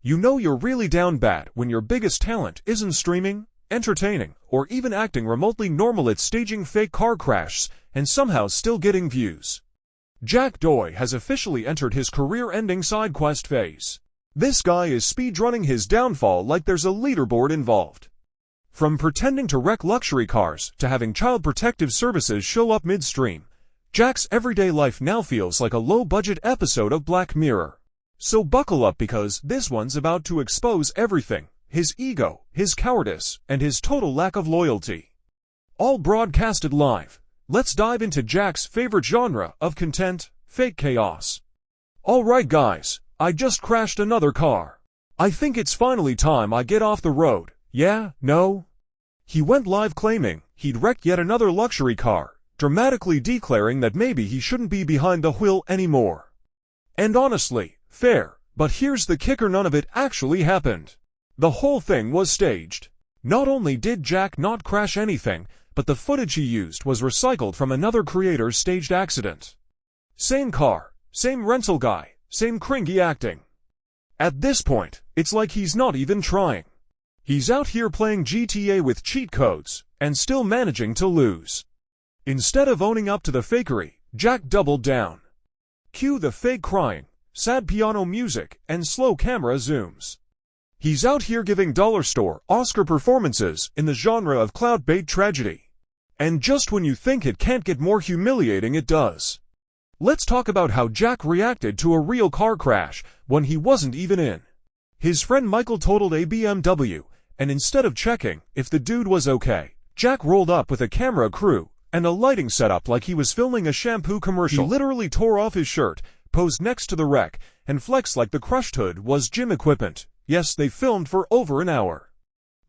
You know you're really down bad when your biggest talent isn't streaming, entertaining, or even acting remotely normal. It's staging fake car crashes and somehow still getting views. Jack Doherty has officially entered his career-ending side quest phase. This guy is speedrunning his downfall like there's a leaderboard involved. From pretending to wreck luxury cars to having child protective services show up midstream, Jack's everyday life now feels like a low-budget episode of Black Mirror. So buckle up because this one's about to expose everything: his ego, his cowardice, and his total lack of loyalty. All broadcasted live. Let's dive into Jack's favorite genre of content, fake chaos. Alright guys, I just crashed another car. I think it's finally time I get off the road. Yeah, no? He went live claiming he'd wrecked yet another luxury car, dramatically declaring that maybe he shouldn't be behind the wheel anymore. And honestly, fair, but here's the kicker: none of it actually happened. The whole thing was staged. Not only did Jack not crash anything, but the footage he used was recycled from another creator's staged accident. Same car, same rental guy, same cringy acting. At this point, it's like he's not even trying. He's out here playing GTA with cheat codes, and still managing to lose. Instead of owning up to the fakery, Jack doubled down. Cue the fake crying, sad piano music, and slow camera zooms. He's out here giving dollar store Oscar performances in the genre of clout-bait tragedy. And just when you think it can't get more humiliating, it does. Let's talk about how Jack reacted to a real car crash when he wasn't even in. His friend Michael totaled a BMW, and instead of checking if the dude was okay, Jack rolled up with a camera crew and a lighting setup like he was filming a shampoo commercial. He literally tore off his shirt, posed next to the wreck, and flexed like the crushed hood was gym equipment. Yes, they filmed for over an hour.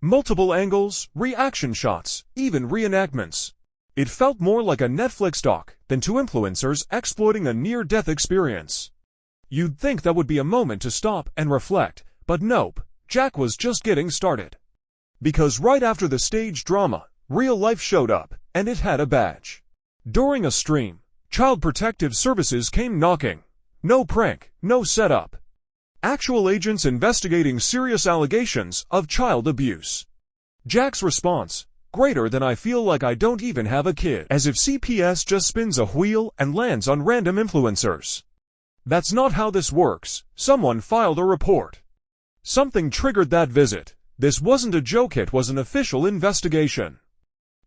Multiple angles, reaction shots, even reenactments. It felt more like a Netflix doc than two influencers exploiting a near-death experience. You'd think that would be a moment to stop and reflect, but nope, Jack was just getting started. Because right after the stage drama, real life showed up, and it had a badge. During a stream, Child Protective Services came knocking. No prank, no setup. Actual agents investigating serious allegations of child abuse. Jack's response: greater than I feel like I don't even have a kid. As if CPS just spins a wheel and lands on random influencers. That's not how this works. Someone filed a report. Something triggered that visit. This wasn't a joke, it was an official investigation.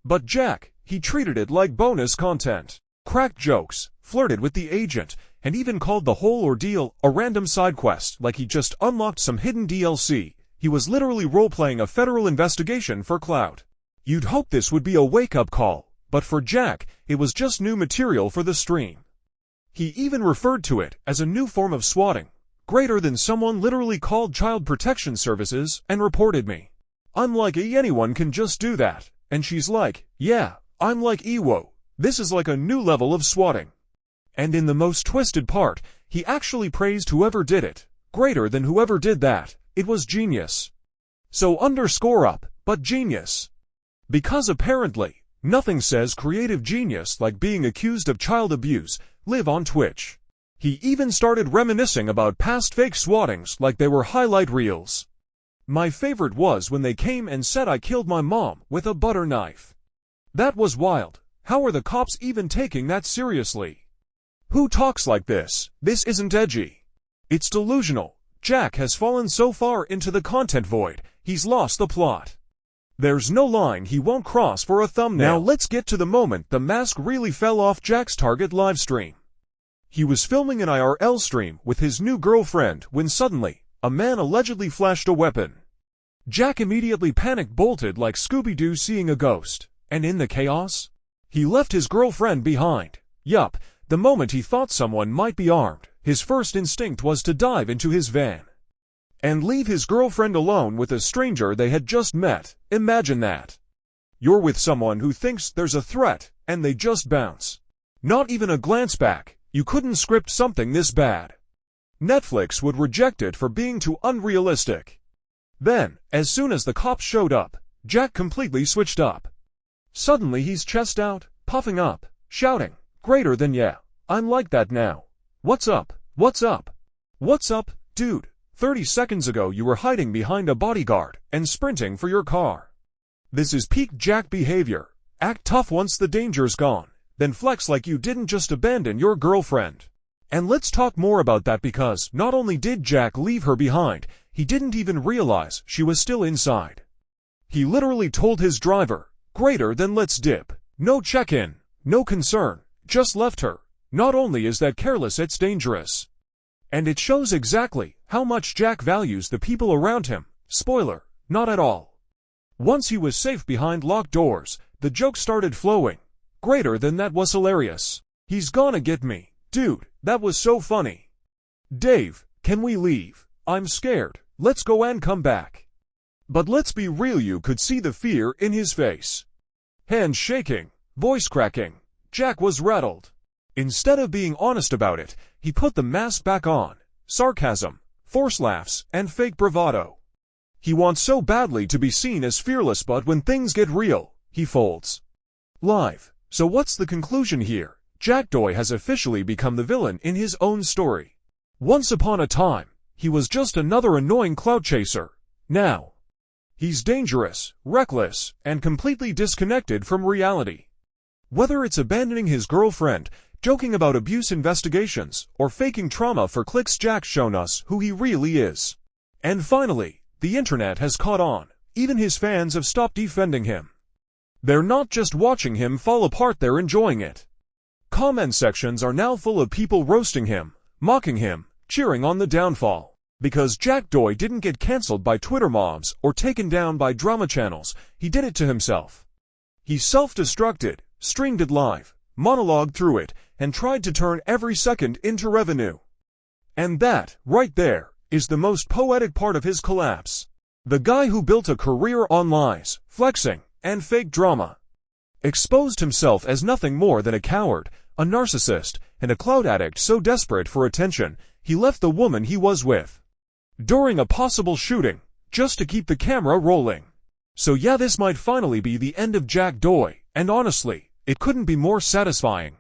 But Jack, he treated it like bonus content. Cracked jokes, flirted with the agent, and even called the whole ordeal a random side quest like he just unlocked some hidden DLC. He was literally role-playing a federal investigation for clout. You'd hope this would be a wake-up call, but for Jack, it was just new material for the stream. He even referred to it as a new form of swatting. Greater than someone literally called Child Protection Services and reported me. I'm like, anyone can just do that. And she's like, yeah, I'm like, whoa, this is like a new level of swatting. And in the most twisted part, he actually praised whoever did it. Greater than whoever did that. It was genius. So _up, but genius. Because apparently, nothing says creative genius like being accused of child abuse. Live on Twitch. He even started reminiscing about past fake swattings like they were highlight reels. My favorite was when they came and said I killed my mom with a butter knife. That was wild. How are the cops even taking that seriously? Who talks like this? This isn't edgy. It's delusional. Jack has fallen so far into the content void, he's lost the plot. There's no line he won't cross for a thumbnail. Now let's get to the moment the mask really fell off Jack's Target livestream. He was filming an IRL stream with his new girlfriend when suddenly, a man allegedly flashed a weapon. Jack immediately panic-bolted like Scooby-Doo seeing a ghost, and in the chaos, he left his girlfriend behind. Yup, the moment he thought someone might be armed, his first instinct was to dive into his van and leave his girlfriend alone with a stranger they had just met. Imagine that. You're with someone who thinks there's a threat, and they just bounce. Not even a glance back. You couldn't script something this bad. Netflix would reject it for being too unrealistic. Then, as soon as the cops showed up, Jack completely switched up. Suddenly he's chest out, puffing up, shouting, greater than yeah, I'm like that now. What's up? What's up? What's up, dude? 30 seconds ago you were hiding behind a bodyguard and sprinting for your car. This is peak Jack behavior. Act tough once the danger's gone, then flex like you didn't just abandon your girlfriend. And let's talk more about that, because not only did Jack leave her behind, he didn't even realize she was still inside. He literally told his driver, "Greater than let's dip." No check-in, no concern, just left her. Not only is that careless, it's dangerous. And it shows exactly how much Jack values the people around him. Spoiler, not at all. Once he was safe behind locked doors, the joke started flowing. Greater than that was hilarious. "He's gonna get me. Dude, that was so funny. Dave, can we leave? I'm scared. Let's go and come back." But let's be real, you could see the fear in his face. Hands shaking, voice cracking. Jack was rattled. Instead of being honest about it, he put the mask back on. Sarcasm, forced laughs, and fake bravado. He wants so badly to be seen as fearless, but when things get real, he folds. Live. So what's the conclusion here? Jack Doherty has officially become the villain in his own story. Once upon a time, he was just another annoying clout chaser. Now, he's dangerous, reckless, and completely disconnected from reality. Whether it's abandoning his girlfriend, joking about abuse investigations, or faking trauma for clicks, Jack's shown us who he really is. And finally, the internet has caught on. Even his fans have stopped defending him. They're not just watching him fall apart, they're enjoying it. Comment sections are now full of people roasting him, mocking him, cheering on the downfall. Because Jack Doherty didn't get cancelled by Twitter mobs or taken down by drama channels, he did it to himself. He self-destructed, streamed it live, monologued through it, and tried to turn every second into revenue. And that, right there, is the most poetic part of his collapse. The guy who built a career on lies, flexing, and fake drama, exposed himself as nothing more than a coward, a narcissist, and a clout addict so desperate for attention, he left the woman he was with during a possible shooting, just to keep the camera rolling. So yeah, this might finally be the end of Jack Doherty, and honestly, it couldn't be more satisfying.